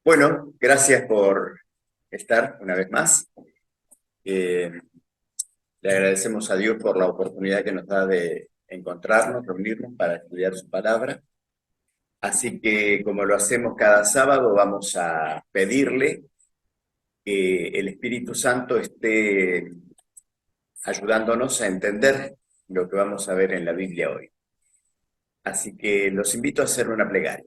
Bueno, gracias por estar una vez más. Eh, Le agradecemos a Dios por la oportunidad que nos da de encontrarnos, reunirnos para estudiar su palabra. Así que, como lo hacemos cada sábado, vamos a pedirle que el Espíritu Santo esté ayudándonos a entender lo que vamos a ver en la Biblia hoy. Así que los invito a hacer una plegaria.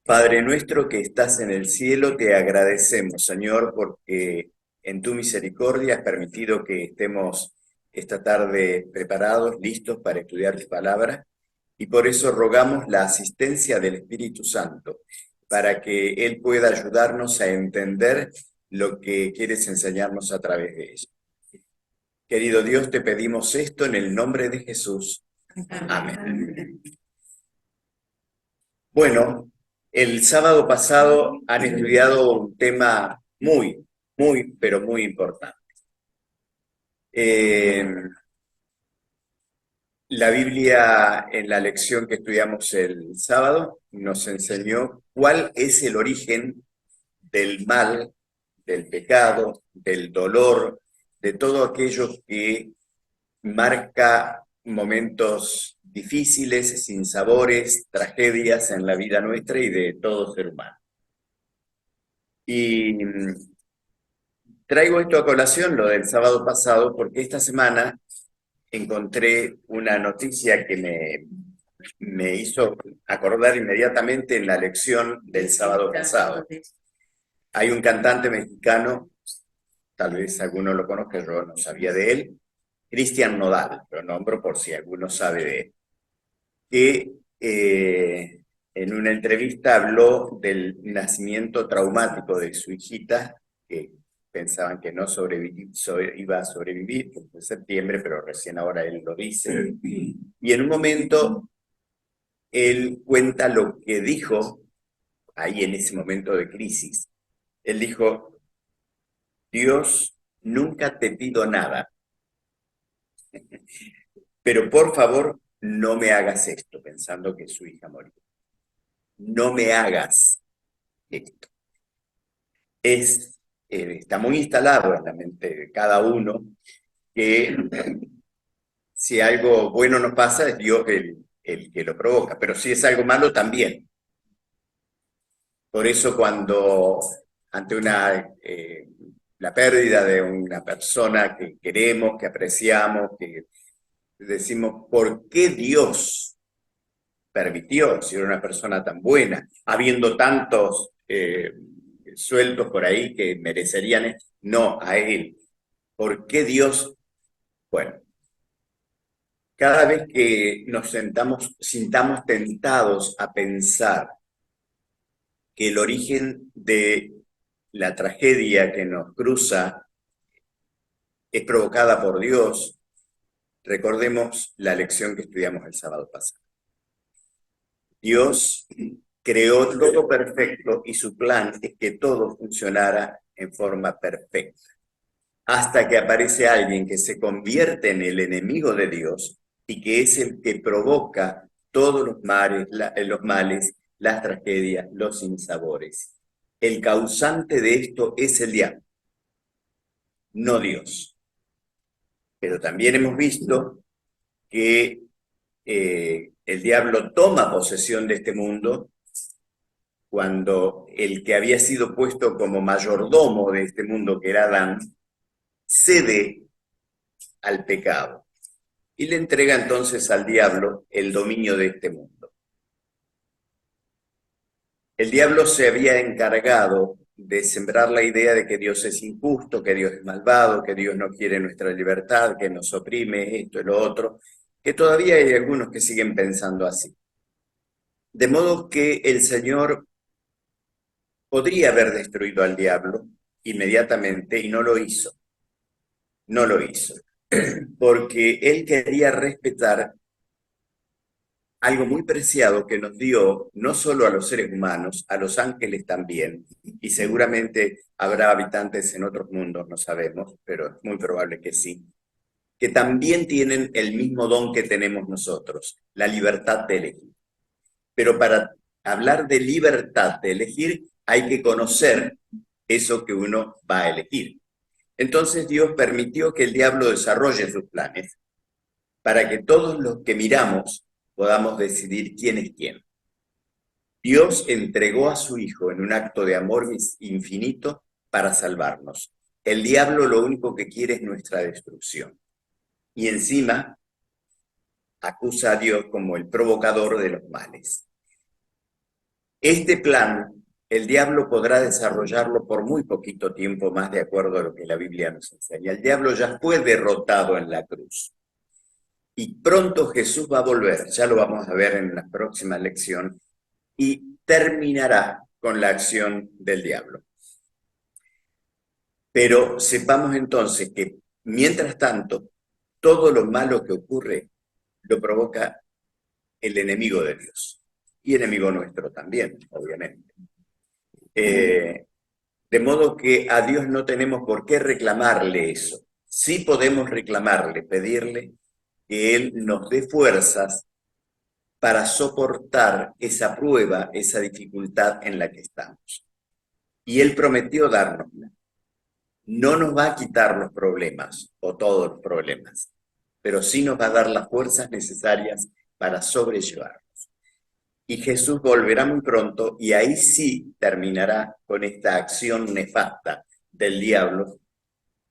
Padre nuestro que estás en el cielo, te agradecemos, Señor, porque en tu misericordia has permitido que estemos esta tarde preparados, listos para estudiar tu palabra, y por eso rogamos la asistencia del Espíritu Santo, para que Él pueda ayudarnos a entender lo que quieres enseñarnos a través de ella. Querido Dios, te pedimos esto en el nombre de Jesús. Amén. Bueno, el sábado pasado han estudiado un tema pero muy importante. Eh, la Biblia, en la lección que estudiamos el sábado, nos enseñó cuál es el origen del mal, del pecado, del dolor, de todo aquello que marca momentos difíciles, sinsabores, tragedias en la vida nuestra y de todo ser humano. Y traigo esto a colación, lo del sábado pasado, porque esta semana encontré una noticia que me hizo acordar inmediatamente en la lección del sábado pasado. Hay un cantante mexicano, tal vez alguno lo conozca, yo no sabía de él, Cristian Nodal, lo nombro por si alguno sabe de él, que en una entrevista habló del nacimiento traumático de su hijita, que pensaban que no iba a sobrevivir, que fue en septiembre, pero recién ahora él lo dice. Y en un momento él cuenta lo que dijo ahí en ese momento de crisis. Él dijo: Dios, nunca te pido nada, pero por favor no me hagas esto, pensando que su hija murió. No me hagas esto. Está muy instalado en la mente de cada uno que si algo bueno nos pasa es Dios el que lo provoca, pero si es algo malo también. Por eso cuando ante la pérdida de una persona que queremos, que apreciamos, que decimos, ¿por qué Dios permitió, si era una persona tan buena, habiendo tantos sueltos por ahí que merecerían, no a él? ¿Por qué Dios? Bueno, cada vez que nos sintamos tentados a pensar que el origen de la tragedia que nos cruza es provocada por Dios, recordemos la lección que estudiamos el sábado pasado. Dios creó todo perfecto y su plan es que todo funcionara en forma perfecta. Hasta que aparece alguien que se convierte en el enemigo de Dios y que es el que provoca todos los males, las tragedias, los sinsabores. El causante de esto es el diablo, no Dios. Pero también hemos visto que el diablo toma posesión de este mundo cuando el que había sido puesto como mayordomo de este mundo, que era Adán, cede al pecado y le entrega entonces al diablo el dominio de este mundo. El diablo se había encargado de sembrar la idea de que Dios es injusto, que Dios es malvado, que Dios no quiere nuestra libertad, que nos oprime esto y lo otro, que todavía hay algunos que siguen pensando así. De modo que el Señor podría haber destruido al diablo inmediatamente y no lo hizo. No lo hizo. Porque Él quería respetar algo muy preciado que nos dio no solo a los seres humanos, a los ángeles también, y seguramente habrá habitantes en otros mundos, no sabemos, pero es muy probable que sí, que también tienen el mismo don que tenemos nosotros, la libertad de elegir. Pero para hablar de libertad de elegir, hay que conocer eso que uno va a elegir. Entonces Dios permitió que el diablo desarrolle sus planes para que todos los que miramos podamos decidir quién es quién. Dios entregó a su Hijo en un acto de amor infinito para salvarnos. El diablo lo único que quiere es nuestra destrucción. Y encima acusa a Dios como el provocador de los males. Este plan, el diablo podrá desarrollarlo por muy poquito tiempo más, de acuerdo a lo que la Biblia nos enseña. El diablo ya fue derrotado en la cruz. Y pronto Jesús va a volver, ya lo vamos a ver en la próxima lección, y terminará con la acción del diablo. Pero sepamos entonces que, mientras tanto, todo lo malo que ocurre lo provoca el enemigo de Dios. Y enemigo nuestro también, obviamente. De modo que a Dios no tenemos por qué reclamarle eso. Sí podemos reclamarle, pedirle que Él nos dé fuerzas para soportar esa prueba, esa dificultad en la que estamos. Y Él prometió dárnosla. No nos va a quitar los problemas o todos los problemas, pero sí nos va a dar las fuerzas necesarias para sobrellevarlos. Y Jesús volverá muy pronto y ahí sí terminará con esta acción nefasta del diablo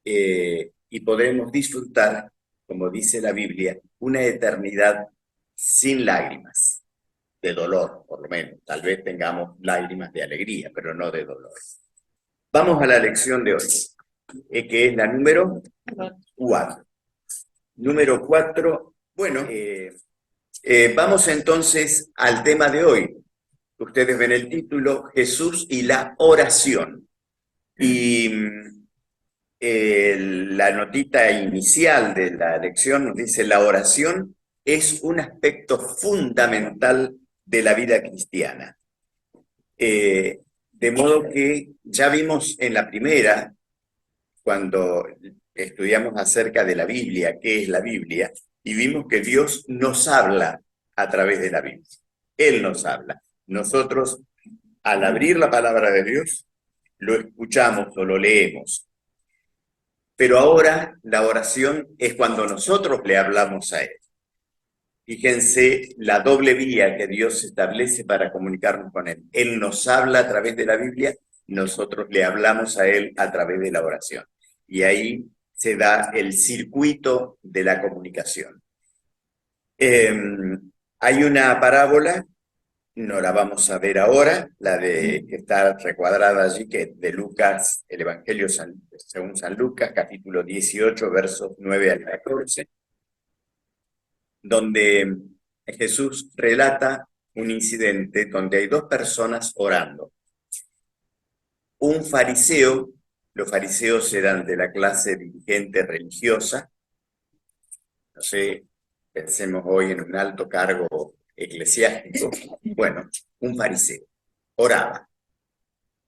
y podremos disfrutar, como dice la Biblia, una eternidad sin lágrimas, de dolor, por lo menos. Tal vez tengamos lágrimas de alegría, pero no de dolor. Vamos a la lección de hoy, que es la número 4. Número 4, bueno, vamos entonces al tema de hoy. Ustedes ven el título, Jesús y la oración. Y la notita inicial de la lección nos dice, la oración es un aspecto fundamental de la vida cristiana. De modo que ya vimos en la primera, cuando estudiamos acerca de la Biblia, qué es la Biblia, y vimos que Dios nos habla a través de la Biblia. Él nos habla. Nosotros, al abrir la palabra de Dios, lo escuchamos o lo leemos. Pero ahora la oración es cuando nosotros le hablamos a Él. Fíjense la doble vía que Dios establece para comunicarnos con Él. Él nos habla a través de la Biblia, nosotros le hablamos a Él a través de la oración. Y ahí se da el circuito de la comunicación. Hay una parábola, no la vamos a ver ahora, la de que está recuadrada allí, que es de Lucas, el Evangelio según San Lucas, capítulo 18, versos 9 al 14, donde Jesús relata un incidente donde hay dos personas orando. Un fariseo, los fariseos eran de la clase dirigente religiosa, no sé, pensemos hoy en un alto cargo eclesiástico, bueno, un fariseo, oraba.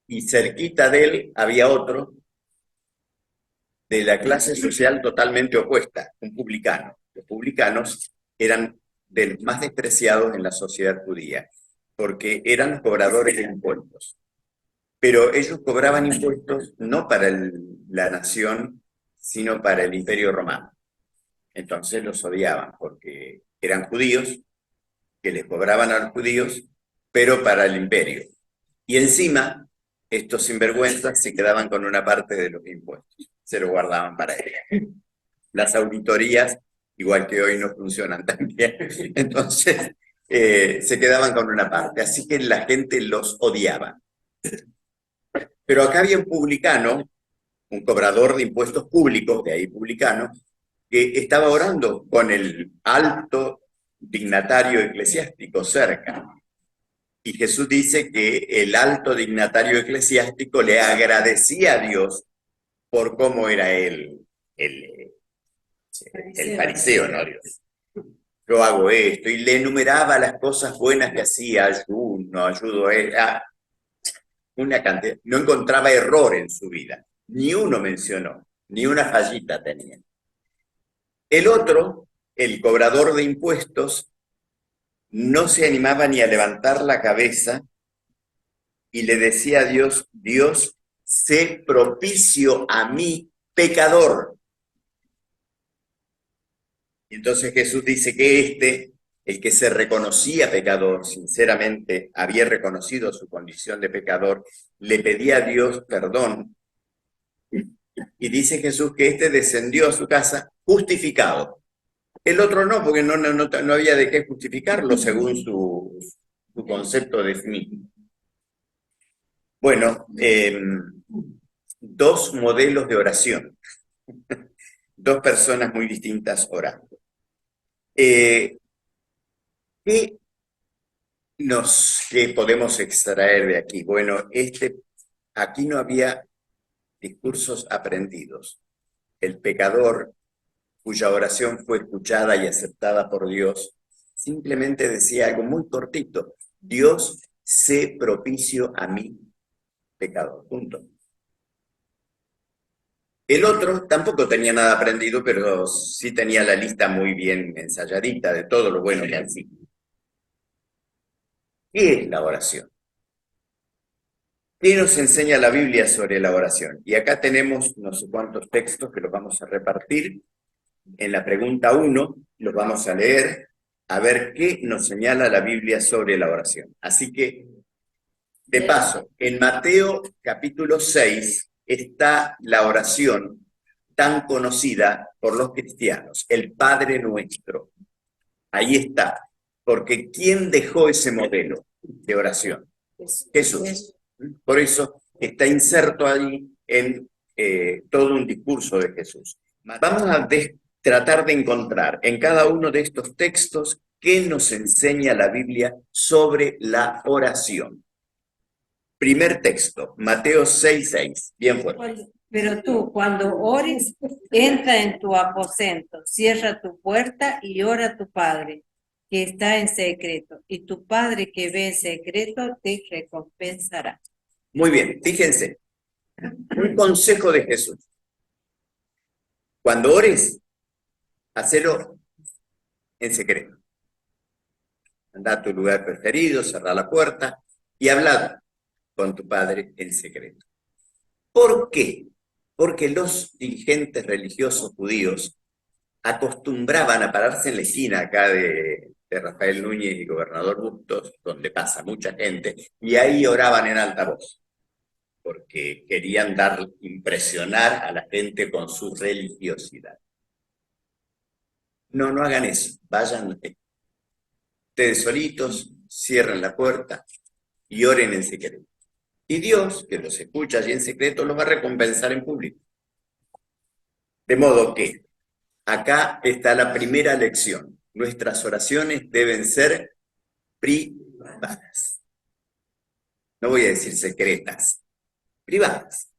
Y cerquita de él había otro de la clase social totalmente opuesta, un publicano. Los publicanos eran de los más despreciados en la sociedad judía, porque eran los cobradores de impuestos. Pero ellos cobraban impuestos no para la nación, sino para el Imperio Romano. Entonces los odiaban, porque eran judíos, que les cobraban a los judíos, pero para el imperio. Y encima, estos sinvergüenzas se quedaban con una parte de los impuestos, se lo guardaban para ellos. Las auditorías, igual que hoy, no funcionan tan bien. Entonces, se quedaban con una parte. Así que la gente los odiaba. Pero acá había un publicano, un cobrador de impuestos públicos, de ahí publicano, que estaba orando con el alto dignatario eclesiástico cerca. Y Jesús dice que el alto dignatario eclesiástico le agradecía a Dios por cómo era él, el fariseo, ¿no? Dios. Yo hago esto, y le enumeraba las cosas buenas que hacía, ayuno, ayudo a una cantidad. No encontraba error en su vida, ni uno mencionó, ni una fallita tenía. El otro, el cobrador de impuestos, no se animaba ni a levantar la cabeza y le decía a Dios, Dios, sé propicio a mí, pecador. Y entonces Jesús dice que el que se reconocía pecador, sinceramente había reconocido su condición de pecador, le pedía a Dios perdón. Y dice Jesús que descendió a su casa justificado. El otro no, porque no había de qué justificarlo según su concepto de sí mismo. Bueno, dos modelos de oración, dos personas muy distintas orando. ¿Qué podemos extraer de aquí? Bueno, aquí no había discursos aprendidos. El pecador, cuya oración fue escuchada y aceptada por Dios, simplemente decía algo muy cortito: Dios, sé propicio a mí, pecador. Punto. El otro tampoco tenía nada aprendido, pero sí tenía la lista muy bien ensayadita de todo lo bueno que hacía. ¿Qué es la oración? ¿Qué nos enseña la Biblia sobre la oración? Y acá tenemos no sé cuántos textos que los vamos a repartir. En la pregunta 1 los vamos a leer, a ver qué nos señala la Biblia sobre la oración. Así que, de paso, en Mateo capítulo 6 está la oración tan conocida por los cristianos, el Padre Nuestro. Ahí está, porque ¿quién dejó ese modelo de oración? Jesús. Por eso está inserto ahí en todo un discurso de Jesús. Vamos a tratar de encontrar en cada uno de estos textos qué nos enseña la Biblia sobre la oración. Primer texto, Mateo 6:6, bien fuerte. Pero tú, cuando ores, entra en tu aposento, cierra tu puerta y ora a tu Padre, que está en secreto, y tu Padre que ve en secreto te recompensará. Muy bien, fíjense, un consejo de Jesús. Cuando ores, hacelo en secreto. Anda a tu lugar preferido, cerrá la puerta y habla con tu Padre en secreto. ¿Por qué? Porque los dirigentes religiosos judíos acostumbraban a pararse en la esquina acá de Rafael Núñez y Gobernador Bustos, donde pasa mucha gente, y ahí oraban en alta voz, porque querían impresionar a la gente con su religiosidad. No, no hagan eso, vayan ustedes solitos, cierren la puerta y oren en secreto. Y Dios, que los escucha allí en secreto, los va a recompensar en público. De modo que acá está la primera lección. Nuestras oraciones deben ser privadas. No voy a decir secretas, privadas.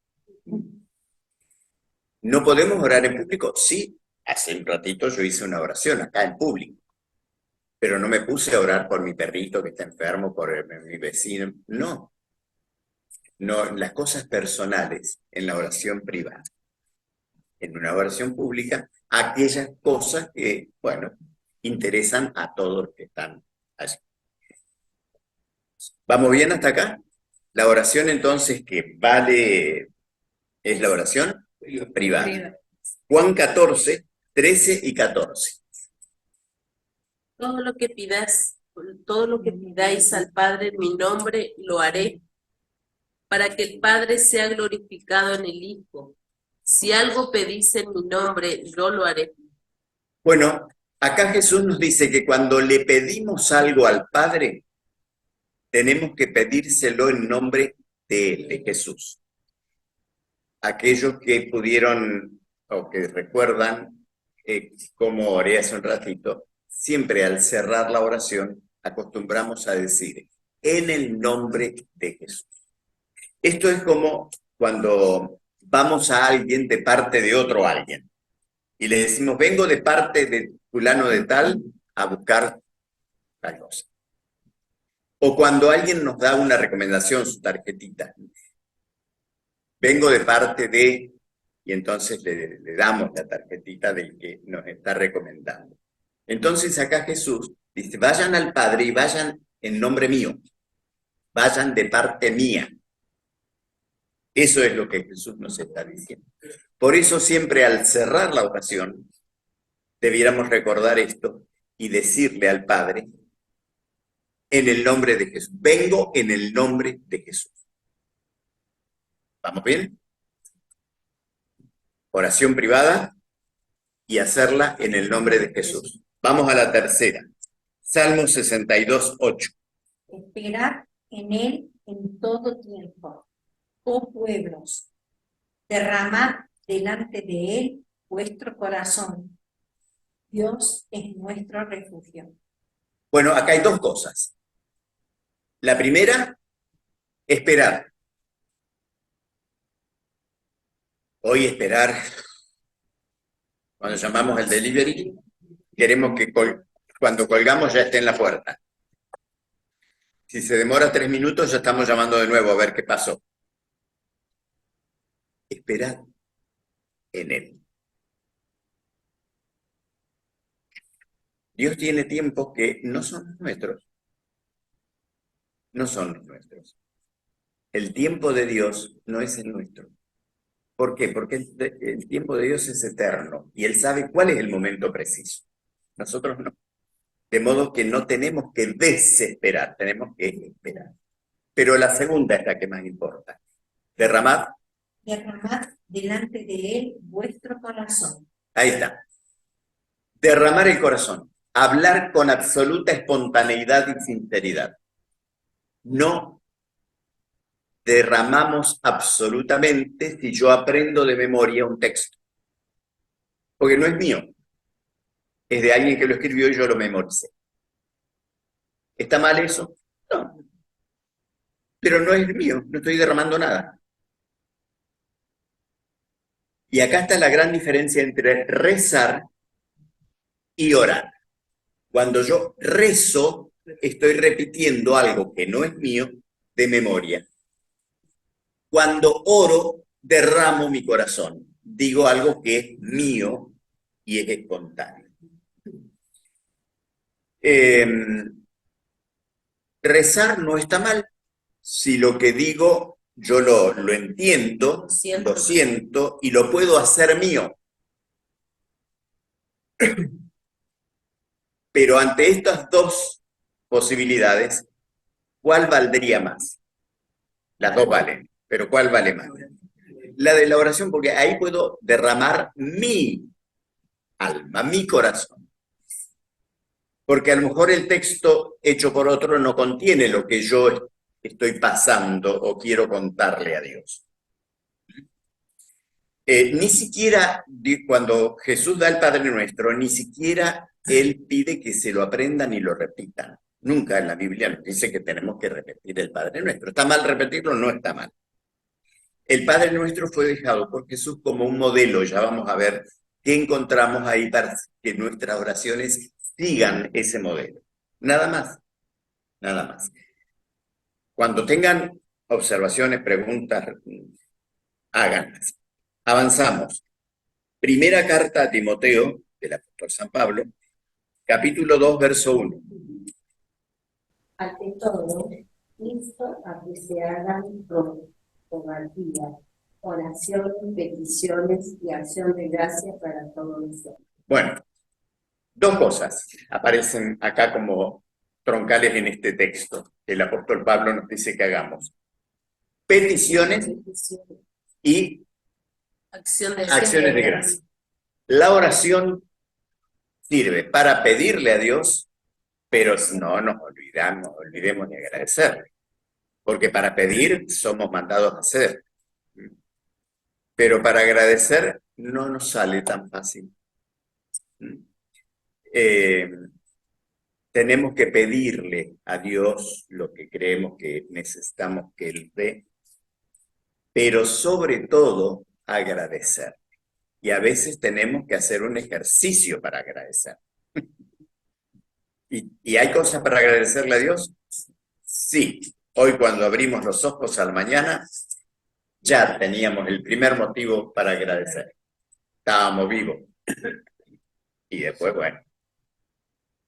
¿No podemos orar en público? Sí, hace un ratito yo hice una oración acá en público, pero no me puse a orar por mi perrito que está enfermo, por mi vecino. No, las cosas personales en la oración privada. En una oración pública, aquellas cosas que, bueno, interesan a todos los que están allí. ¿Vamos bien hasta acá? La oración entonces que vale es la oración privada. Juan 14, 13 y 14. Todo lo que pidáis al Padre en mi nombre, lo haré, para que el Padre sea glorificado en el Hijo. Si algo pedís en mi nombre, yo lo haré. Bueno, acá Jesús nos dice que cuando le pedimos algo al Padre, tenemos que pedírselo en nombre de Él, de Jesús. Aquellos que pudieron o que recuerdan cómo oré hace un ratito, siempre al cerrar la oración acostumbramos a decir, en el nombre de Jesús. Esto es como cuando vamos a alguien de parte de otro alguien y le decimos, vengo de parte de fulano de tal a buscar tal cosa. O cuando alguien nos da una recomendación, su tarjetita, vengo de parte de, y entonces le damos la tarjetita del que nos está recomendando. Entonces acá Jesús Dice, vayan al Padre y vayan en nombre mío. Vayan de parte mía. Eso es lo que Jesús nos está diciendo. Por eso siempre al cerrar la oración, debiéramos recordar esto y decirle al Padre, en el nombre de Jesús. Vengo en el nombre de Jesús. ¿Vamos bien? Oración privada y hacerla en el nombre de Jesús. Vamos a la tercera. Salmo 62, 8. Esperad en él en todo tiempo, oh pueblos, derramad delante de él vuestro corazón. Dios es nuestro refugio. Bueno, acá hay dos cosas. La primera, esperar. Hoy esperar, cuando llamamos el delivery, queremos que cuando colgamos ya esté en la puerta. Si se demora 3 minutos, ya estamos llamando de nuevo a ver qué pasó. Esperad en él. Dios tiene tiempos que no son nuestros. No son los nuestros. El tiempo de Dios no es el nuestro. ¿Por qué? Porque el tiempo de Dios es eterno y Él sabe cuál es el momento preciso. Nosotros no. De modo que no tenemos que desesperar, tenemos que esperar. Pero la segunda es la que más importa. Derramad. Derramad delante de él vuestro corazón. Ahí está. Derramar el corazón. Hablar con absoluta espontaneidad y sinceridad. No derramamos absolutamente si yo aprendo de memoria un texto. Porque no es mío. Es de alguien que lo escribió y yo lo memoricé. ¿Está mal eso? No. Pero no es mío, no estoy derramando nada. Y acá está la gran diferencia entre rezar y orar. Cuando yo rezo, estoy repitiendo algo que no es mío de memoria. Cuando oro, derramo mi corazón. Digo algo que es mío y es espontáneo. Rezar no está mal. Si lo que digo yo lo entiendo, lo siento y lo puedo hacer mío. Pero ante estas dos posibilidades, ¿cuál valdría más? Las dos valen, pero ¿cuál vale más? La de la oración, porque ahí puedo derramar mi alma, mi corazón. Porque a lo mejor el texto hecho por otro no contiene lo que yo estoy pasando o quiero contarle a Dios. Ni siquiera, cuando Jesús da el Padre Nuestro, ni siquiera Él pide que se lo aprendan y lo repitan. Nunca en la Biblia nos dice que tenemos que repetir el Padre Nuestro. ¿Está mal repetirlo? No está mal. El Padre Nuestro fue dejado por Jesús como un modelo. Ya vamos a ver qué encontramos ahí para que nuestras oraciones sigan ese modelo. Nada más. Nada más. Cuando tengan observaciones, preguntas, háganlas. Avanzamos. Primera carta a Timoteo, del apóstol San Pablo, capítulo 2, verso 1. Ante todo, insto a que se hagan rogativas, oraciones, peticiones y acción de gracias para todos nosotros. Bueno, dos cosas aparecen acá como troncales en este texto. El apóstol Pablo nos dice que hagamos. Peticiones y acciones de gracia. La oración sirve para pedirle a Dios, pero no nos olvidemos de agradecerle. Porque para pedir somos mandados a hacer. Pero para agradecer no nos sale tan fácil. Tenemos que pedirle a Dios lo que creemos que necesitamos que Él dé, pero sobre todo agradecer. Y a veces tenemos que hacer un ejercicio para agradecer. ¿Y hay cosas para agradecerle a Dios? Sí. Hoy cuando abrimos los ojos a la mañana, ya teníamos el primer motivo para agradecer. Estábamos vivos. Y después, bueno,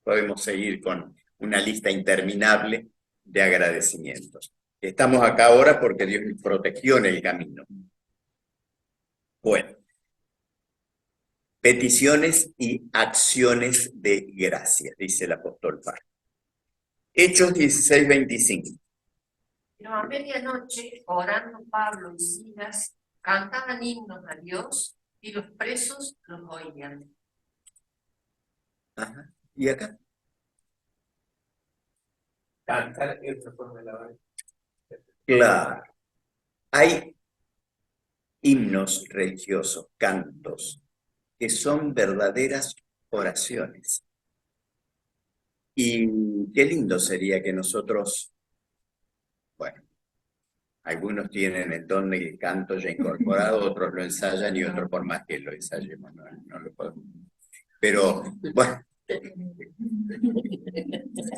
podemos seguir con una lista interminable de agradecimientos. Estamos acá ahora porque Dios nos protegió en el camino. Bueno, peticiones y acciones de gracias, dice el apóstol Pablo. Hechos 16:25. Pero a medianoche, orando Pablo y Silas, cantaban himnos a Dios y los presos los oían. Ajá. ¿Y acá? Cantar es otra forma de alabar. Claro. Hay himnos religiosos, cantos, que son verdaderas oraciones. Y qué lindo sería que nosotros, bueno, algunos tienen el don del canto ya incorporado, otros lo ensayan y otros por más que lo ensayemos, no lo podemos. Pero, bueno,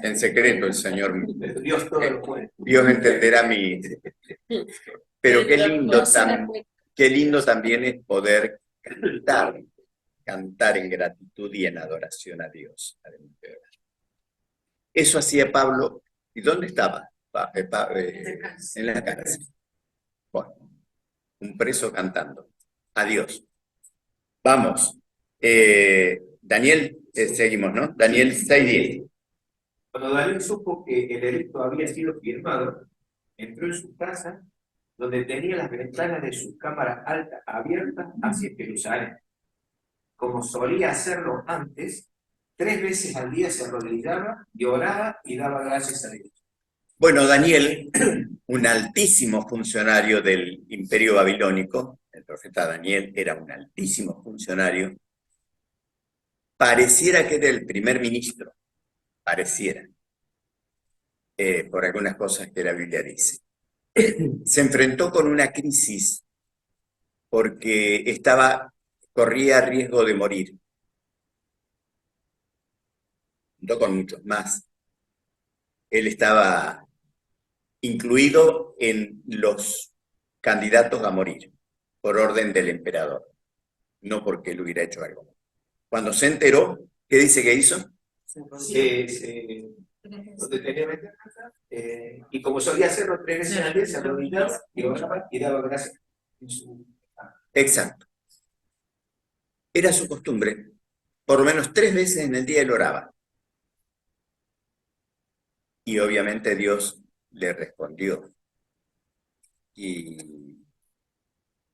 en secreto el Señor, Dios todo lo puede. Dios entenderá mi... Pero qué lindo también es poder cantar en gratitud y en adoración a Dios. Eso hacía Pablo. ¿Y dónde estaba? En la cárcel. Bueno, un preso cantando. A Dios. Vamos. Daniel, seguimos, ¿no? Daniel 6:10. Cuando Daniel supo que el edicto había sido firmado, entró en su casa, donde tenía las ventanas de su cámara alta abiertas hacia Jerusalén. Como solía hacerlo antes, 3 veces al día se arrodillaba y oraba y daba gracias a Dios. Bueno, Daniel, un altísimo funcionario del Imperio Babilónico, el profeta Daniel era un altísimo funcionario, pareciera que era el primer ministro, pareciera, por algunas cosas que la Biblia dice. Se enfrentó con una crisis porque corría riesgo de morir, junto con muchos más. Él estaba incluido en los candidatos a morir, por orden del emperador, no porque él hubiera hecho algo. Cuando se enteró, ¿qué dice que hizo? Donde tenía ventanas, y como solía hacerlo 3 veces al día, se arrodillaba y oraba y daba gracias en su... Exacto. Era su costumbre. Por lo menos 3 veces en el día él oraba. Y obviamente Dios le respondió. Y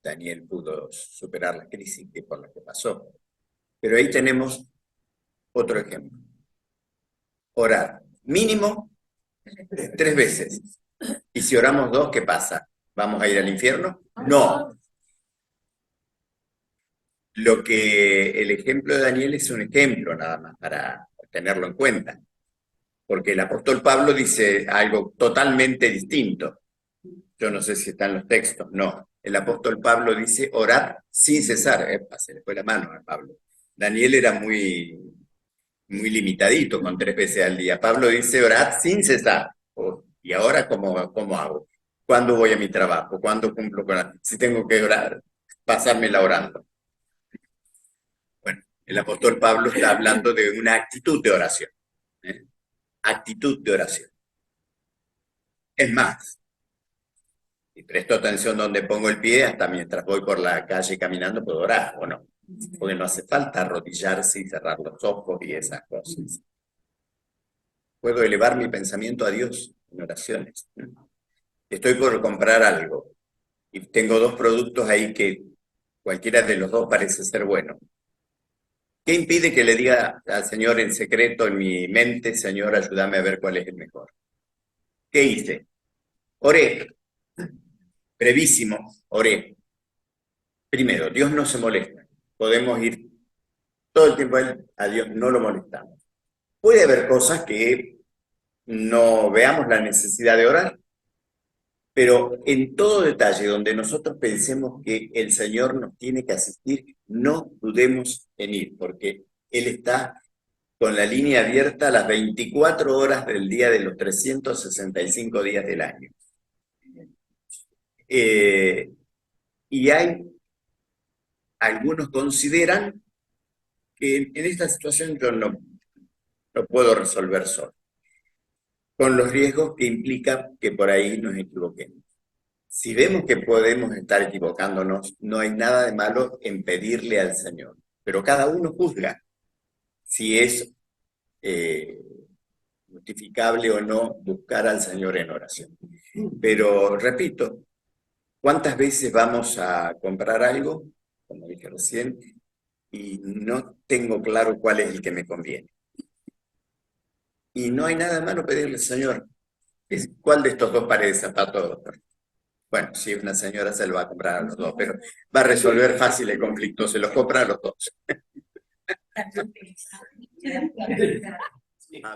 Daniel pudo superar la crisis por la que pasó. Pero ahí tenemos otro ejemplo. Orar. Mínimo 3 veces. Y si oramos 2, ¿qué pasa? ¿Vamos a ir al infierno? No. El ejemplo de Daniel es un ejemplo nada más para tenerlo en cuenta. Porque el apóstol Pablo dice algo totalmente distinto. Yo no sé si está en los textos, no. El apóstol Pablo dice orar sin cesar. Se le fue la mano a Pablo. Daniel era muy limitadito con 3 veces al día. Pablo dice orar sin cesar. ¿Y ahora cómo hago? ¿Cuándo voy a mi trabajo? ¿Cuándo cumplo si tengo que orar? Pasármela orando. Bueno, el apóstol Pablo está hablando de una actitud de oración. Actitud de oración. Es más, y presto atención donde pongo el pie, hasta mientras voy por la calle caminando puedo orar, ¿o no? Porque no hace falta arrodillarse y cerrar los ojos y esas cosas. Puedo elevar mi pensamiento a Dios en oraciones. Estoy por comprar algo y tengo 2 productos ahí que cualquiera de los 2 parece ser bueno. ¿Qué impide que le diga al Señor en secreto en mi mente, Señor, ayúdame a ver cuál es el mejor? ¿Qué hice? Oré. Brevísimo, oré. Primero, Dios no se molesta. Podemos ir todo el tiempo a Dios, no lo molestamos. Puede haber cosas que no veamos la necesidad de orar, pero en todo detalle donde nosotros pensemos que el Señor nos tiene que asistir, no dudemos en ir, porque Él está con la línea abierta las 24 horas del día de los 365 días del año. Y algunos consideran que en esta situación yo lo puedo resolver solo, con los riesgos que implica que por ahí nos equivoquemos. Si vemos que podemos estar equivocándonos, no hay nada de malo en pedirle al Señor, pero cada uno juzga si es justificable o no buscar al Señor en oración. Pero repito, ¿cuántas veces vamos a comprar algo, como dije recién, y no tengo claro cuál es el que me conviene? Y no hay nada malo pedirle, Señor, ¿cuál de estos dos pares de zapatos? Bueno, si es una señora se lo va a comprar a los dos, pero va a resolver fácil el conflicto, se los compra a los dos.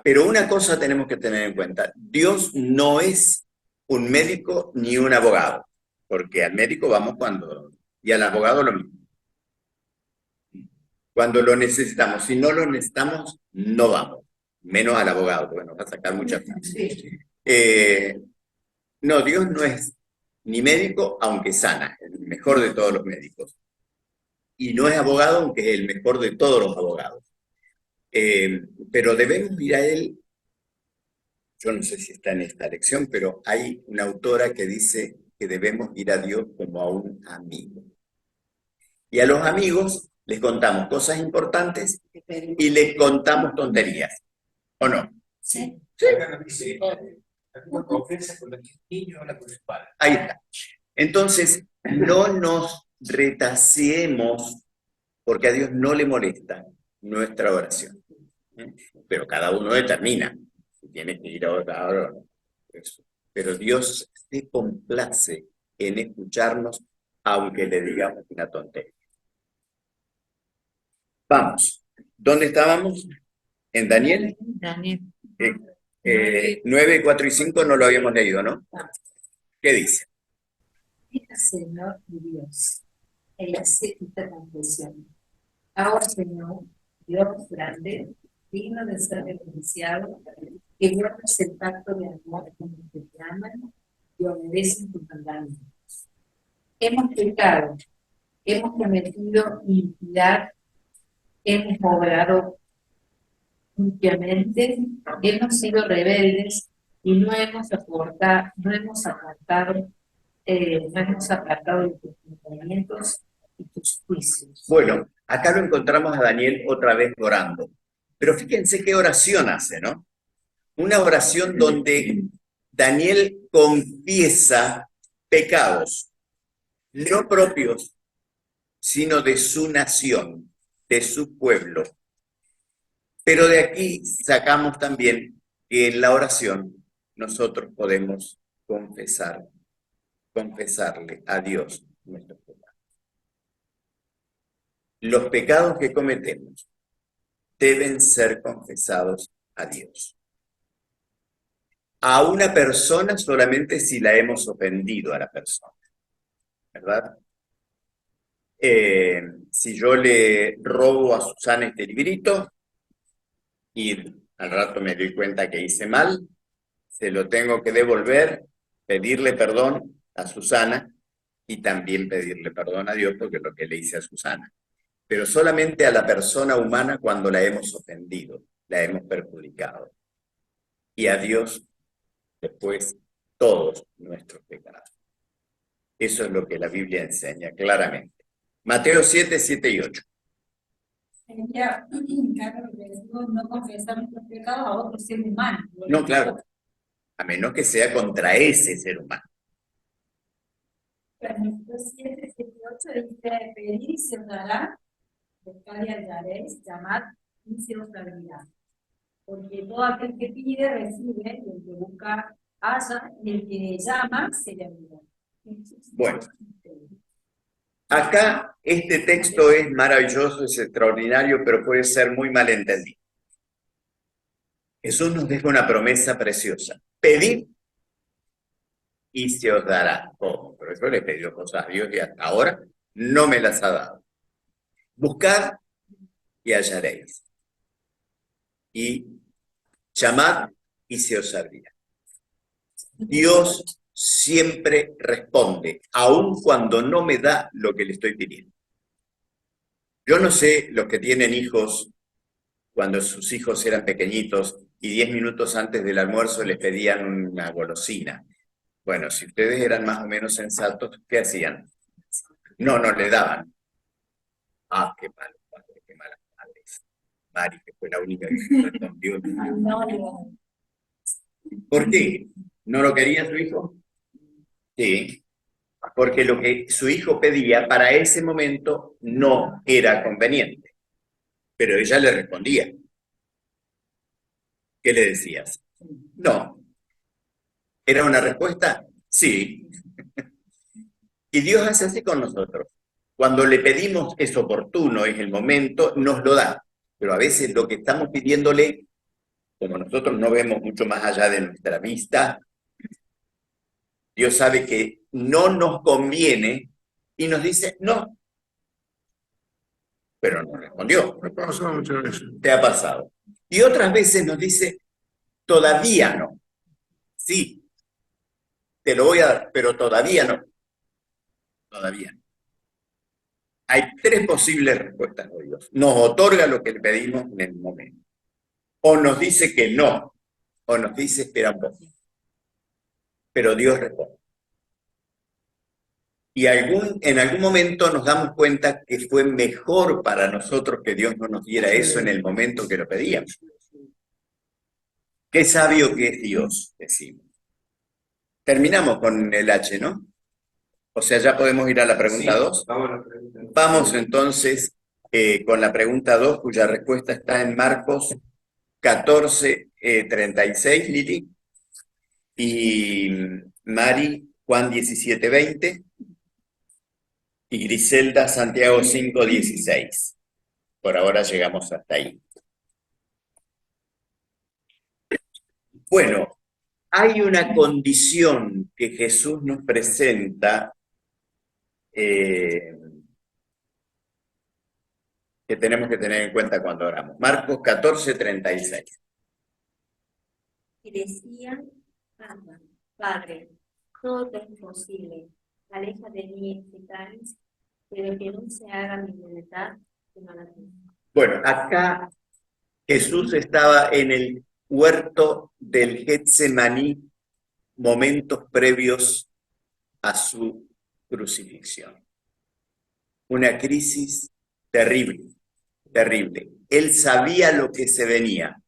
Pero una cosa tenemos que tener en cuenta, Dios no es un médico ni un abogado, porque al médico vamos cuando, y al abogado lo mismo. Cuando lo necesitamos, si no lo necesitamos, no vamos, menos al abogado, porque nos va a sacar muchas cosas. No, Dios no es ni médico, aunque sana, el mejor de todos los médicos. Y no es abogado, aunque es el mejor de todos los abogados. Pero debemos ir a Él, yo no sé si está en esta lección, pero hay una autora que dice que debemos ir a Dios como a un amigo. Y a los amigos les contamos cosas importantes y les contamos tonterías, ¿o no? Sí. Sí. Una confianza con los niños, habla con su padre. Ahí está. Entonces, no nos retasiemos, porque a Dios no le molesta nuestra oración. Pero cada uno determina si tiene que ir a orar o no. Pero Dios se complace en escucharnos, aunque le digamos una tontería. Vamos. ¿Dónde estábamos? ¿En Daniel? Daniel. 9, 4 y 5 no lo habíamos leído, ¿no? ¿Qué dice? Mira, Señor y Dios, ella hace esta confesión. Ahora, Señor, Dios grande, digno de ser reverenciado, que guardas el pacto de amor con los que te aman y obedecen tus mandamientos. Hemos pecado, hemos cometido iniquidad, hemos obrado limpiamente, hemos sido rebeldes y no hemos apartado de tus mandamientos y tus juicios. Bueno, acá lo encontramos a Daniel otra vez orando. Pero fíjense qué oración hace, ¿no? Una oración donde Daniel confiesa pecados, no propios, sino de su nación, de su pueblo. Pero de aquí sacamos también que en la oración nosotros podemos confesarle a Dios nuestros pecados. Los pecados que cometemos deben ser confesados a Dios. A una persona solamente si la hemos ofendido a la persona, ¿verdad? Si yo le robo a Susana este librito y al rato me doy cuenta que hice mal, se lo tengo que devolver, pedirle perdón a Susana y también pedirle perdón a Dios porque es lo que le hice a Susana. Pero solamente a la persona humana cuando la hemos ofendido, la hemos perjudicado. Y a Dios después todos nuestros pecados. Eso es lo que la Biblia enseña claramente. Mateo 7, 7 y 8. Sería, claro, que decimos no confesar nuestros pecados a otro ser humano. No, claro. A menos que sea contra ese ser humano. Mateo 7, 7 y 8 dice, pedid y se os dará, buscad y hallaréis, llamad y se os abrirá. Porque todo aquel que pide, recibe, y el que busca, halla, y el que llama, se le abrirá. Bueno. Acá este texto es maravilloso, es extraordinario, pero puede ser muy mal entendido. Jesús nos deja una promesa preciosa. Pedid y se os dará. ¿Cómo? Pero yo le he pedido cosas a Dios y hasta ahora no me las ha dado. Buscad y hallaréis. Y llamad y se os abrirá. Dios siempre responde, aun cuando no me da lo que le estoy pidiendo. Yo no sé los que tienen hijos cuando sus hijos eran pequeñitos y 10 minutos antes del almuerzo les pedían una golosina. Bueno, si ustedes eran más o menos sensatos, ¿qué hacían? No le daban. Ah, qué malo, padre, qué mala madre. Mari, que fue la única que respondió. ¿Por qué? ¿No lo quería su hijo? Sí, porque lo que su hijo pedía para ese momento no era conveniente. Pero ella le respondía. ¿Qué le decías? No. ¿Era una respuesta? Sí. Y Dios hace así con nosotros. Cuando le pedimos es oportuno, es el momento, nos lo da. Pero a veces lo que estamos pidiéndole, como nosotros no vemos mucho más allá de nuestra vista, Dios sabe que no nos conviene y nos dice no. Pero no respondió. Me pasa muchas veces. Te ha pasado. Y otras veces nos dice todavía no. Sí, te lo voy a dar, pero todavía no. Todavía no. Hay 3 posibles respuestas de Dios. Nos otorga lo que le pedimos en el momento. O nos dice que no. O nos dice espera un poco. Pero Dios responde. Y en algún momento nos damos cuenta que fue mejor para nosotros que Dios no nos diera eso en el momento que lo pedíamos. Qué sabio que es Dios, decimos. Terminamos con el H, ¿no? O sea, ya podemos ir a la pregunta 2. Vamos a la pregunta 2. Vamos entonces con la pregunta 2, cuya respuesta está en Marcos 14:36, Lili. Y Mari, Juan 17:20. Y Griselda, Santiago 5:16. Por ahora llegamos hasta ahí. Bueno, hay una condición que Jesús nos presenta que tenemos que tener en cuenta cuando oramos. Marcos 14:36. Y decían, Abba, Padre, todo te es posible, aleja de mí este cáliz, pero que no se haga mi voluntad, sino la tuya. Bueno, acá Jesús estaba en el huerto del Getsemaní, momentos previos a su crucifixión. Una crisis terrible, terrible. Él sabía lo que se venía.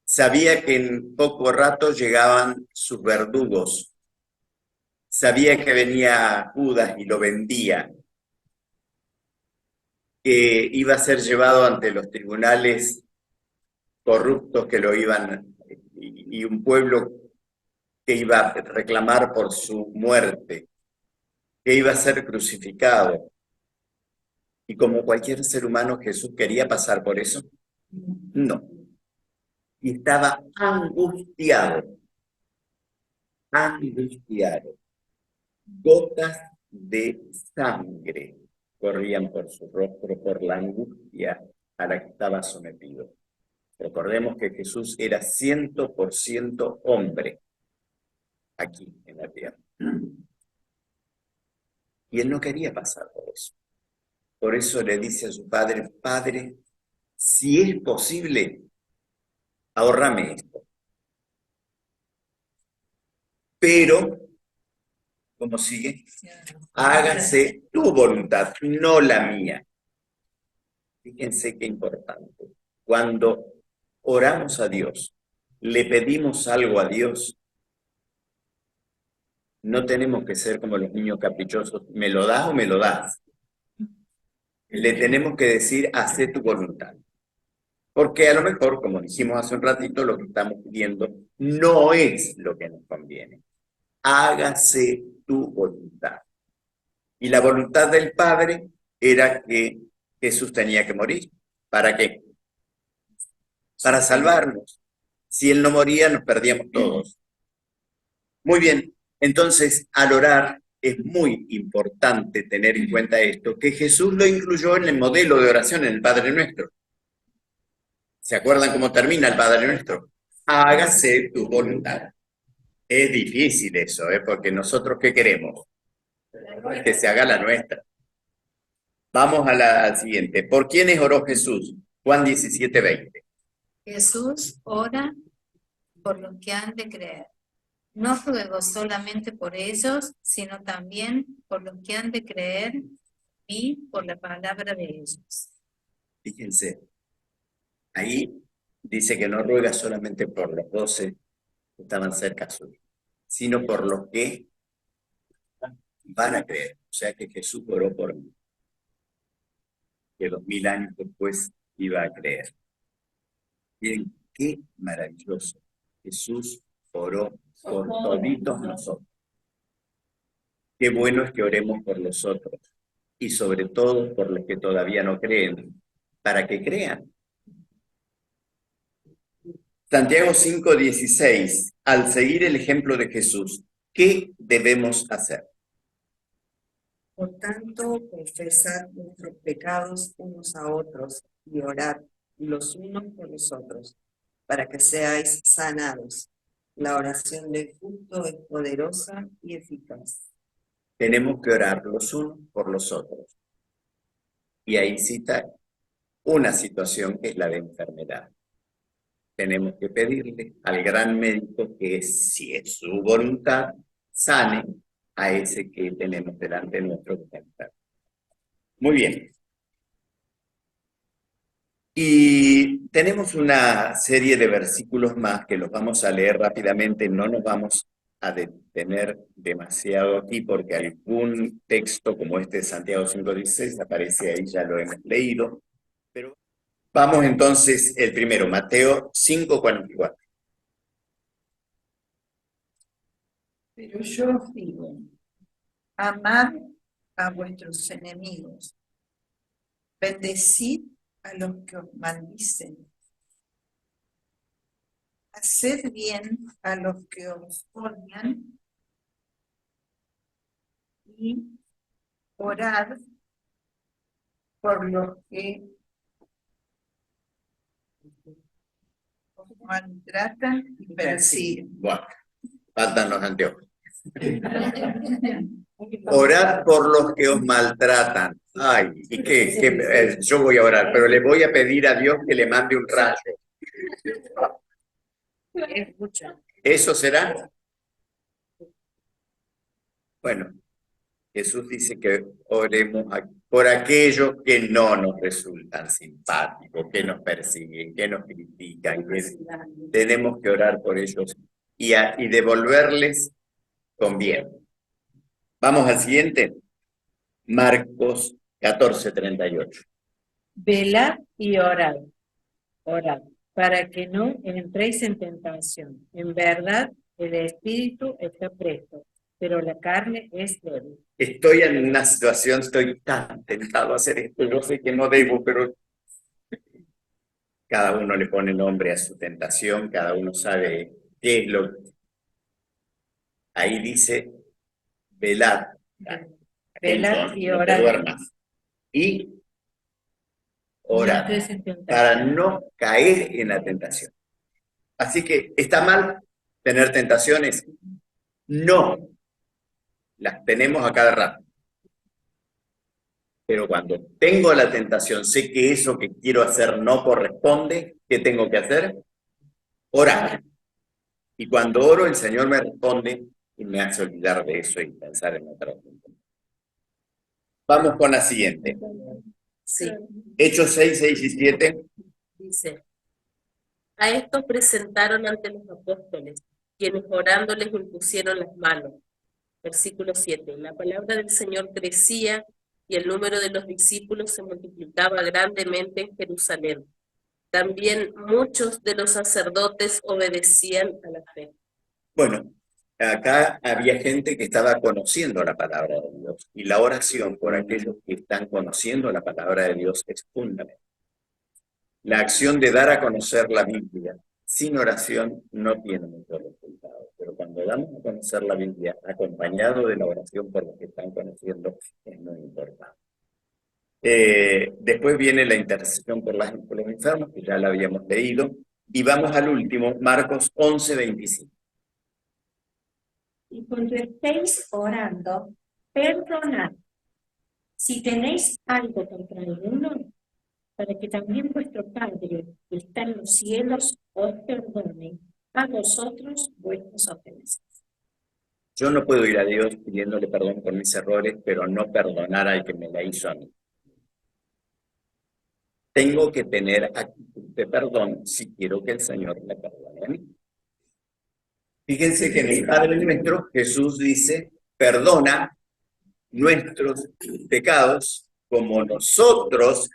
Sabía que en poco rato llegaban sus verdugos. Sabía que venía Judas y lo vendía. Que iba a ser llevado ante los tribunales corruptos que lo iban, y un pueblo que iba a reclamar por su muerte, que iba a ser crucificado. Y como cualquier ser humano, Jesús quería pasar por eso. No. Y estaba angustiado. Angustiado. Gotas de sangre corrían por su rostro por la angustia a la que estaba sometido. Recordemos que Jesús era 100% hombre aquí en la tierra. Y él no quería pasar por eso. Por eso le dice a su padre, Padre, si es posible, ahórrame esto. Pero, ¿cómo sigue? Hágase tu voluntad, no la mía. Fíjense qué importante. Cuando oramos a Dios, le pedimos algo a Dios, no tenemos que ser como los niños caprichosos, ¿me lo das o me lo das? Le tenemos que decir, haz tu voluntad. Porque a lo mejor, como dijimos hace un ratito, lo que estamos pidiendo no es lo que nos conviene. Hágase tu voluntad. Y la voluntad del Padre era que Jesús tenía que morir. ¿Para qué? Para salvarnos. Si Él no moría, nos perdíamos todos. Muy bien, entonces al orar es muy importante tener en cuenta esto, que Jesús lo incluyó en el modelo de oración en el Padre Nuestro. ¿Se acuerdan cómo termina el Padre Nuestro? Hágase tu voluntad. Es difícil eso, porque nosotros ¿qué queremos? Que se haga la nuestra. Vamos a la siguiente. ¿Por quiénes oró Jesús? Juan 17:20. Jesús ora por los que han de creer. No ruego solamente por ellos, sino también por los que han de creer y por la palabra de ellos. Fíjense, ahí dice que no ruega solamente por los 12 que estaban cerca suyos, sino por los que van a creer. O sea que Jesús oró por mí, que 2000 años después iba a creer. Miren, qué maravilloso. Jesús oró por toditos nosotros. Qué bueno es que oremos por los otros, y sobre todo por los que todavía no creen, para que crean. Santiago 5:16, al seguir el ejemplo de Jesús, ¿qué debemos hacer? Por tanto, confesad nuestros pecados unos a otros y orad los unos por los otros, para que seáis sanados. La oración del justo es poderosa y eficaz. Tenemos que orar los unos por los otros. Y ahí cita una situación que es la de enfermedad. Tenemos que pedirle al gran médico que, si es su voluntad, sane a ese que tenemos delante de nuestro enfermo. Muy bien. Y tenemos una serie de versículos más que los vamos a leer rápidamente, no nos vamos a detener demasiado aquí porque algún texto como este de Santiago 5:16 aparece ahí, ya lo hemos leído, pero vamos entonces el primero, Mateo 5:44. Pero yo os digo, amad a vuestros enemigos, bendecid a los que os maldicen, haced bien a los que os odian y orad por los que os maltratan y persiguen. Bueno, faltan los anteojos. Orad por los que os maltratan. Ay, ¿y qué? Yo voy a orar, pero le voy a pedir a Dios que le mande un rayo. ¿Eso será? Bueno, Jesús dice que oremos por aquellos que no nos resultan simpáticos, que nos persiguen, que nos critican, que tenemos que orar por ellos y devolverles con bien. Vamos al siguiente. Marcos 14:38. Velad y orad, para que no entréis en tentación. En verdad, el espíritu está presto, pero la carne es débil. Estoy en una situación, estoy tan tentado a hacer esto, yo sé que no debo, pero cada uno le pone nombre a su tentación, cada uno sabe qué es lo que... Ahí dice, velad. Velad y No te orad. duermas. Y orad, No entres en tentación. para no caer en la tentación. Así que, ¿está mal tener tentaciones? No. Las tenemos a cada rato. Pero cuando tengo la tentación, sé que eso que quiero hacer no corresponde, ¿qué tengo que hacer? Orar. Y cuando oro, el Señor me responde y me hace olvidar de eso y pensar en otra cosa. Vamos con la siguiente. Sí, Hechos 6 y 7. dice, a estos presentaron ante los apóstoles, quienes orando les impusieron las manos. Versículo 7, la palabra del Señor crecía y el número de los discípulos se multiplicaba grandemente en Jerusalén. También muchos de los sacerdotes obedecían a la fe. Bueno, acá había gente que estaba conociendo la palabra de Dios y la oración por aquellos que están conociendo la palabra de Dios es fundamental. La acción de dar a conocer la Biblia sin oración no tiene muchos resultados, pero cuando damos a conocer la Biblia acompañado de la oración por los que están conociendo es muy importante. Después viene la intercesión por los enfermos, que ya la habíamos leído, y vamos al último, Marcos 11:25. Y cuando estéis orando, perdonad. Si tenéis algo contra alguno, para que también vuestro Padre, que está en los cielos, os perdone a vosotros vuestras ofensas. Yo no puedo ir a Dios pidiéndole perdón por mis errores, pero no perdonar al que me la hizo a mí. Tengo que tener actitud de perdón si quiero que el Señor me perdone a mí. Fíjense que en el Padre Nuestro Jesús dice, perdona nuestros pecados como nosotros,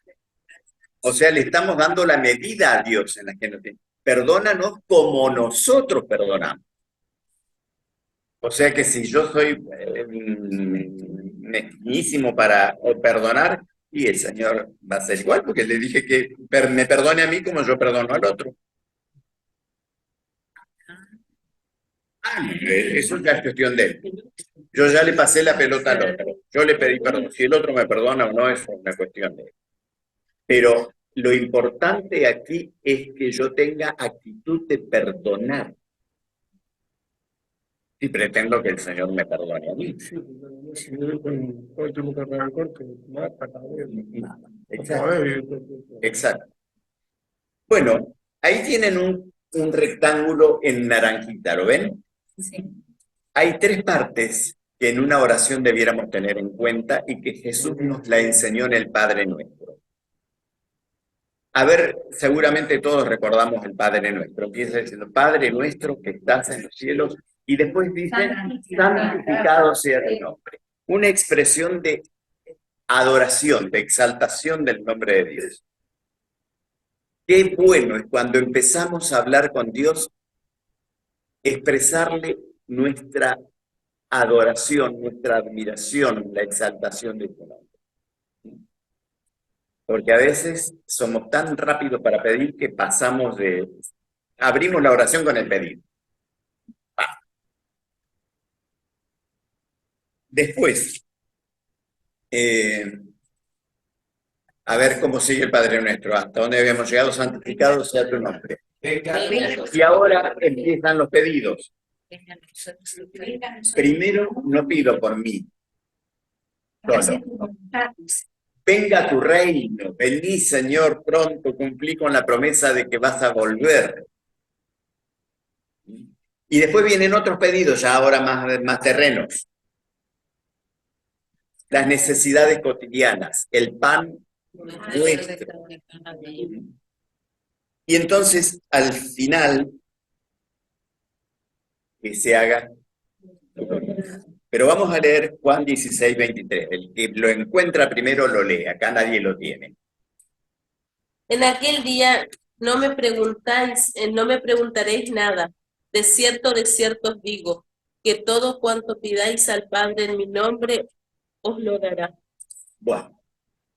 o sea, le estamos dando la medida a Dios en la que nos tiene. Perdónanos como nosotros perdonamos. O sea que si yo soy mezquinísimo para perdonar, y el Señor va a ser igual, porque le dije que me perdone a mí como yo perdono al otro. Eso ya es cuestión de él. Yo ya le pasé la pelota al otro. Yo le pedí perdón. Si el otro me perdona o no, eso es una cuestión de él. Pero lo importante aquí es que yo tenga actitud de perdonar. Y pretendo que el Señor me perdone a mí. Exacto. Exacto. Bueno, ahí tienen un rectángulo en naranjita, ¿lo ven? Sí. Hay 3 partes que en una oración debiéramos tener en cuenta y que Jesús nos la enseñó en el Padre Nuestro. A ver, seguramente todos recordamos el Padre Nuestro. Empieza diciendo, Padre Nuestro que estás en los cielos, y después dice, santificado sea tu nombre. Una expresión de adoración, de exaltación del nombre de Dios. Qué bueno es cuando empezamos a hablar con Dios, expresarle nuestra adoración, nuestra admiración, la exaltación de tu nombre. Porque a veces somos tan rápidos para pedir que abrimos la oración con el pedido. Después, a ver cómo sigue el Padre Nuestro, hasta dónde habíamos llegado, santificado sea tu nombre. Y ahora empiezan los pedidos. Primero, no pido por mí. Solo. Venga tu reino, vení Señor pronto, cumplí con la promesa de que vas a volver. Y después vienen otros pedidos, ya ahora más terrenos. Las necesidades cotidianas, el pan nuestro. Y entonces, al final, que se haga. Pero vamos a leer Juan 16, 23. El que lo encuentra primero lo lee, acá nadie lo tiene. En aquel día no me preguntaréis nada. De cierto os digo, que todo cuanto pidáis al Padre en mi nombre, os lo dará. Bueno,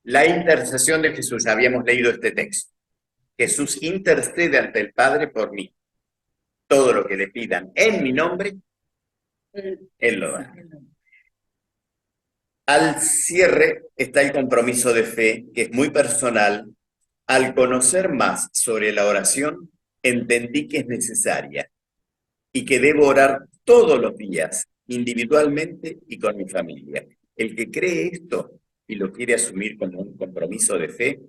la intercesión de Jesús, habíamos leído este texto. Jesús intercede ante el Padre por mí. Todo lo que le pidan en mi nombre, Él lo da. Al cierre está el compromiso de fe, que es muy personal. Al conocer más sobre la oración, entendí que es necesaria y que debo orar todos los días, individualmente y con mi familia. El que cree esto y lo quiere asumir como un compromiso de fe,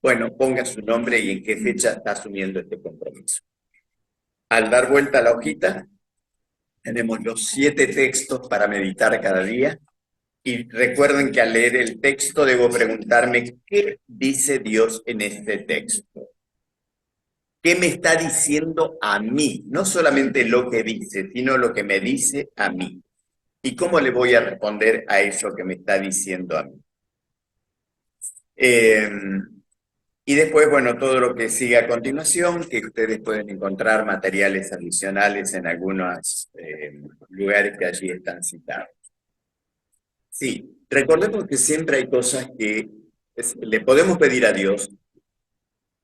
bueno, ponga su nombre y en qué fecha está asumiendo este compromiso. Al dar vuelta a la hojita, tenemos los 7 textos para meditar cada día. Y recuerden que al leer el texto debo preguntarme, ¿qué dice Dios en este texto? ¿Qué me está diciendo a mí? No solamente lo que dice, sino lo que me dice a mí. ¿Y cómo le voy a responder a eso que me está diciendo a mí? Y después, bueno, todo lo que sigue a continuación, que ustedes pueden encontrar materiales adicionales en algunos lugares que allí están citados. Sí, recordemos que siempre hay cosas que le podemos pedir a Dios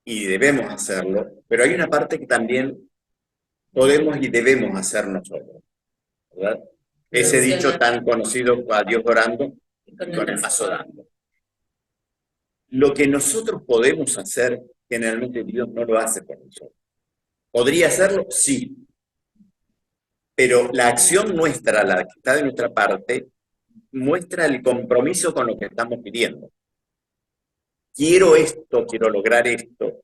y debemos hacerlo, pero hay una parte que también podemos y debemos hacer nosotros, ¿verdad? Ese dicho tan conocido, a Dios orando y con el paso dando. Lo que nosotros podemos hacer, generalmente Dios no lo hace por nosotros. ¿Podría hacerlo? Sí. Pero la acción nuestra, la que está de nuestra parte, muestra el compromiso con lo que estamos pidiendo. quiero esto, quiero lograr esto,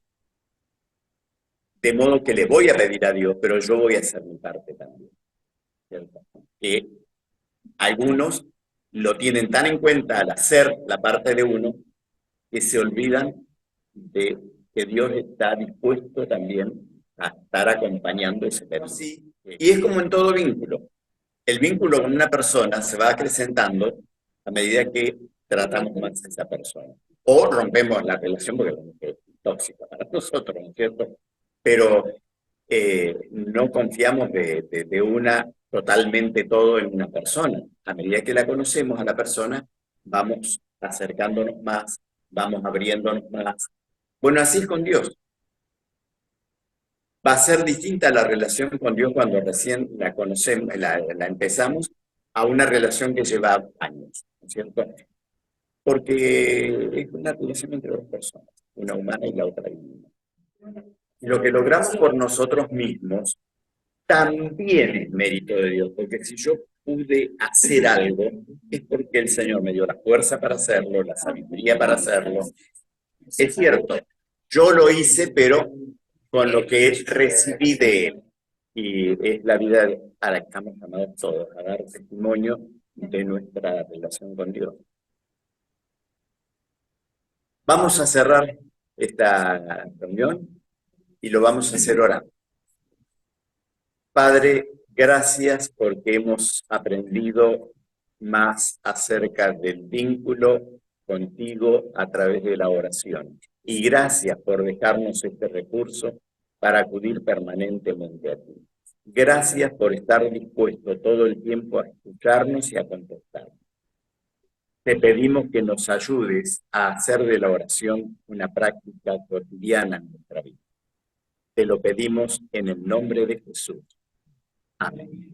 de modo que le voy a pedir a Dios, pero yo voy a hacer mi parte también, ¿cierto? Que algunos lo tienen tan en cuenta al hacer la parte de uno, que se olvidan de que Dios está dispuesto también a estar acompañando ese pedido. Sí. Y es como en todo vínculo. El vínculo con una persona se va acrecentando a medida que tratamos más a esa persona. O rompemos la relación porque es tóxica para nosotros, ¿no es cierto? Pero no confiamos de una totalmente todo en una persona. A medida que la conocemos a la persona, vamos acercándonos más, vamos abriéndonos más. Bueno, así es con Dios. Va a ser distinta la relación con Dios cuando recién la conocemos, la empezamos, a una relación que lleva años, ¿no es cierto? Porque es una relación entre dos personas, una humana y la otra divina. Y lo que logramos por nosotros mismos también es mérito de Dios, porque si yo pude hacer algo, es porque el Señor me dio la fuerza para hacerlo, la sabiduría para hacerlo. Es cierto, yo lo hice, pero con lo que recibí de Él. Y es la vida a la que estamos llamados todos, a dar testimonio de nuestra relación con Dios. Vamos a cerrar esta reunión y lo vamos a hacer orando. Padre, gracias porque hemos aprendido más acerca del vínculo contigo a través de la oración. Y gracias por dejarnos este recurso para acudir permanentemente a ti. Gracias por estar dispuesto todo el tiempo a escucharnos y a contestar. Te pedimos que nos ayudes a hacer de la oración una práctica cotidiana en nuestra vida. Te lo pedimos en el nombre de Jesús. Amén.